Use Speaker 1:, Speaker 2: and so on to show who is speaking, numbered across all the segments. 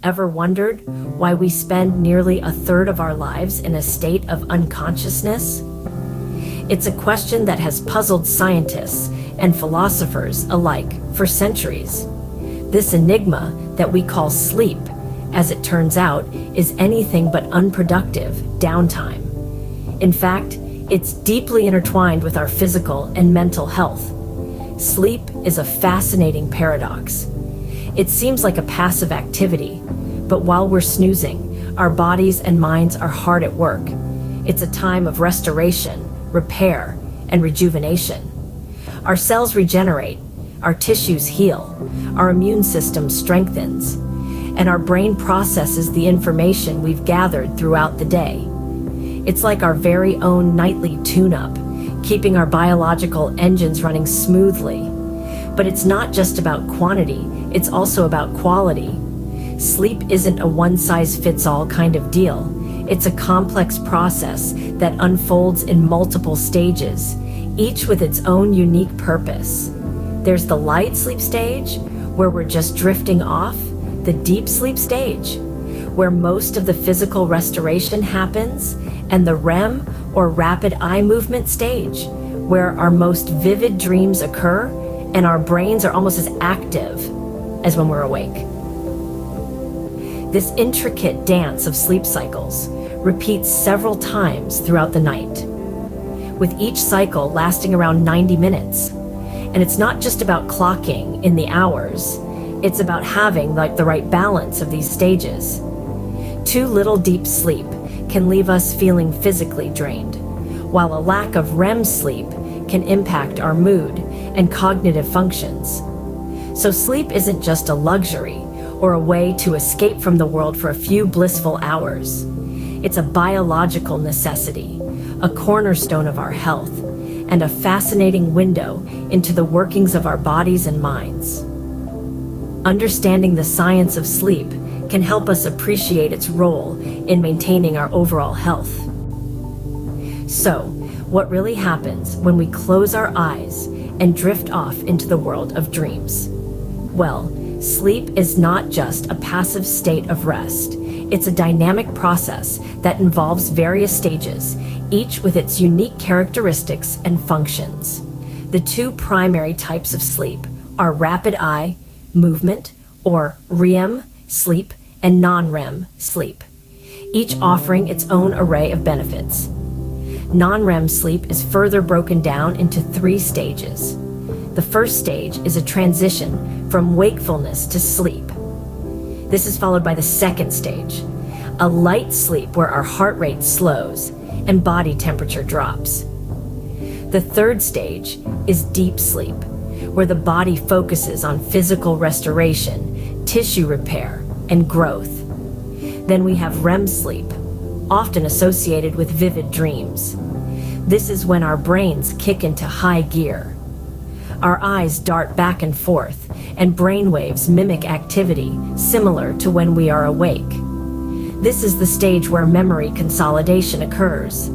Speaker 1: Ever wondered why we spend nearly a third of our lives in a state of unconsciousness? It's a question that has puzzled scientists and philosophers alike for centuries. This enigma that we call sleep, as it turns out, is anything but unproductive downtime. In fact, it's deeply intertwined with our physical and mental health. Sleep is a fascinating paradox. It seems like a passive activity, but while we're snoozing, our bodies and minds are hard at work. It's a time of restoration, repair, and rejuvenation. Our cells regenerate, our tissues heal, our immune system strengthens, and our brain processes the information we've gathered throughout the day. It's like our very own nightly tune-up, keeping our biological engines running smoothly. But it's not just about quantity, it's also about quality. Sleep isn't a one-size-fits-all kind of deal. It's a complex process that unfolds in multiple stages, each with its own unique purpose. There's the light sleep stage, where we're just drifting off, the deep sleep stage, where most of the physical restoration happens, and the REM, or rapid eye movement stage, where our most vivid dreams occur and our brains are almost as active as when we're awake. This intricate dance of sleep cycles repeats several times throughout the night, with each cycle lasting around 90 minutes. And it's not just about clocking in the hours, it's about having the right balance of these stages. Too little deep sleep can leave us feeling physically drained, while a lack of REM sleep can impact our mood and cognitive functions. So sleep isn't just a luxury or a way to escape from the world for a few blissful hours. It's a biological necessity, a cornerstone of our health, and a fascinating window into the workings of our bodies and minds. Understanding the science of sleep can help us appreciate its role in maintaining our overall health. So, what really happens when we close our eyes and drift off into the world of dreams? Well, sleep is not just a passive state of rest. It's a dynamic process that involves various stages, each with its unique characteristics and functions. The two primary types of sleep are rapid eye movement, or REM sleep, and non-REM sleep, each offering its own array of benefits. Non-REM sleep is further broken down into 3 stages. The first stage is a transition from wakefulness to sleep. This is followed by the second stage, a light sleep where our heart rate slows and body temperature drops. The third stage is deep sleep, where the body focuses on physical restoration, tissue repair, and growth. Then we have REM sleep, often associated with vivid dreams. This is when our brains kick into high gear. Our eyes dart back and forth, and brain waves mimic activity similar to when we are awake. This is the stage where memory consolidation occurs,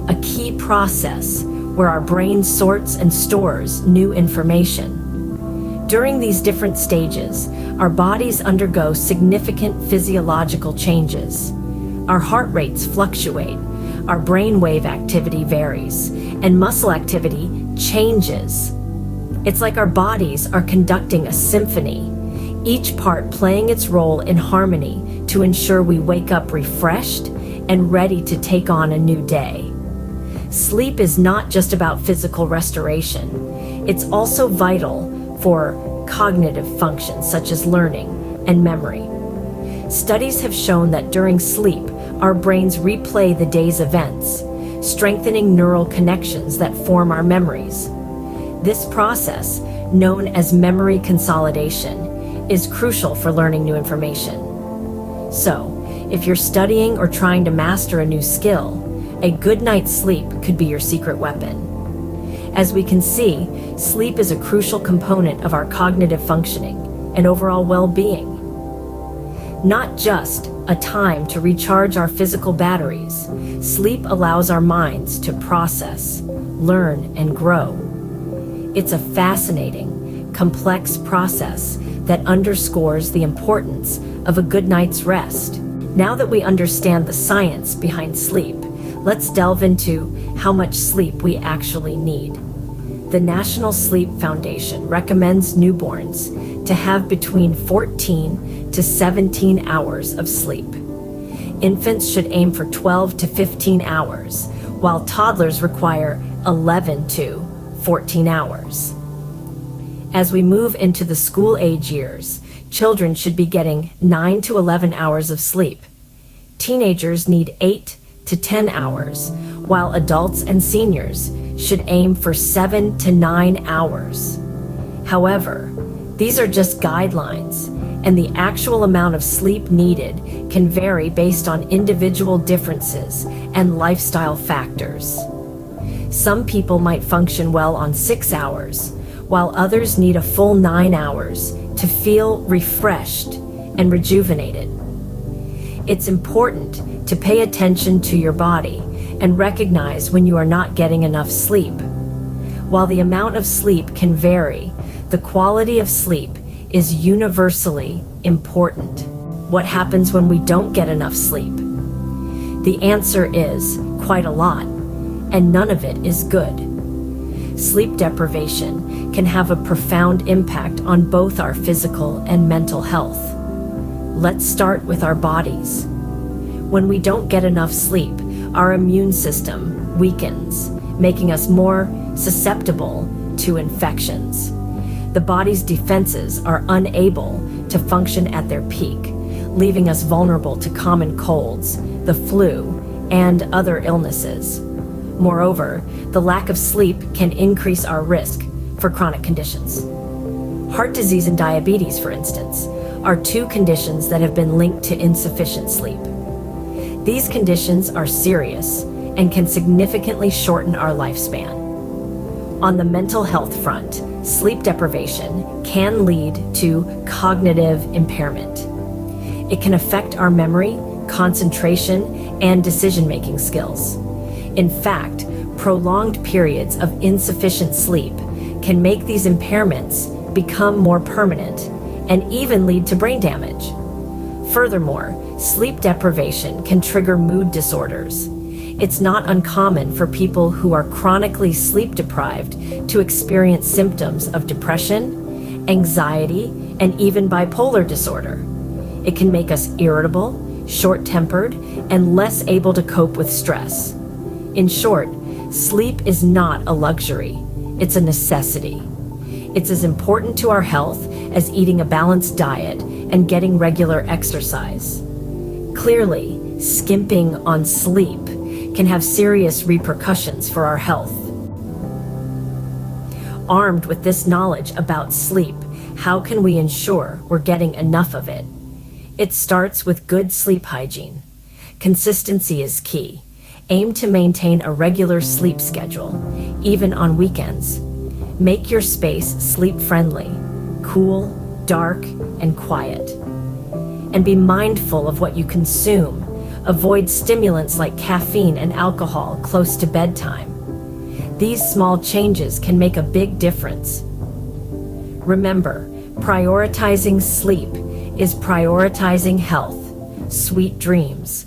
Speaker 1: a key process where our brain sorts and stores new information. During these different stages, our bodies undergo significant physiological changes. Our heart rates fluctuate, our brainwave activity varies, and muscle activity changes. It's like our bodies are conducting a symphony, each part playing its role in harmony to ensure we wake up refreshed and ready to take on a new day. Sleep is not just about physical restoration. It's also vital for cognitive functions such as learning and memory. Studies have shown that during sleep, our brains replay the day's events, strengthening neural connections that form our memories. This process, known as memory consolidation, is crucial for learning new information. So, if you're studying or trying to master a new skill, a good night's sleep could be your secret weapon. As we can see, sleep is a crucial component of our cognitive functioning and overall well-being. Not just a time to recharge our physical batteries, sleep allows our minds to process, learn, and grow. It's a fascinating, complex process that underscores the importance of a good night's rest. Now that we understand the science behind sleep, let's delve into how much sleep we actually need. The National Sleep Foundation recommends newborns to have between 14 to 17 hours of sleep. Infants should aim for 12 to 15 hours, while toddlers require 11 to 14 hours. As we move into the school-age years, children should be getting 9 to 11 hours of sleep. Teenagers need 8 to 10 hours, while adults and seniors should aim for 7 to 9 hours. However, these are just guidelines, and the actual amount of sleep needed can vary based on individual differences and lifestyle factors. Some people might function well on 6 hours, while others need a full 9 hours to feel refreshed and rejuvenated. It's important to pay attention to your body and recognize when you are not getting enough sleep. While the amount of sleep can vary, the quality of sleep is universally important. What happens when we don't get enough sleep? The answer is quite a lot, and none of it is good. Sleep deprivation can have a profound impact on both our physical and mental health. Let's start with our bodies. When we don't get enough sleep, our immune system weakens, making us more susceptible to infections. The body's defenses are unable to function at their peak, leaving us vulnerable to common colds, the flu, and other illnesses. Moreover, the lack of sleep can increase our risk for chronic conditions. Heart disease and diabetes, for instance, are two conditions that have been linked to insufficient sleep. These conditions are serious and can significantly shorten our lifespan. On the mental health front, sleep deprivation can lead to cognitive impairment. It can affect our memory, concentration, and decision-making skills. In fact, prolonged periods of insufficient sleep can make these impairments become more permanent and even lead to brain damage. Furthermore, sleep deprivation can trigger mood disorders. It's not uncommon for people who are chronically sleep deprived to experience symptoms of depression, anxiety, and even bipolar disorder. It can make us irritable, short-tempered, and less able to cope with stress. In short, sleep is not a luxury, it's a necessity. It's as important to our health as eating a balanced diet and getting regular exercise. Clearly, skimping on sleep can have serious repercussions for our health. Armed with this knowledge about sleep, how can we ensure we're getting enough of it? It starts with good sleep hygiene. Consistency is key. Aim to maintain a regular sleep schedule, even on weekends. Make your space sleep-friendly, cool, dark, and quiet. And be mindful of what you consume. Avoid stimulants like caffeine and alcohol close to bedtime. These small changes can make a big difference. Remember, prioritizing sleep is prioritizing health. Sweet dreams.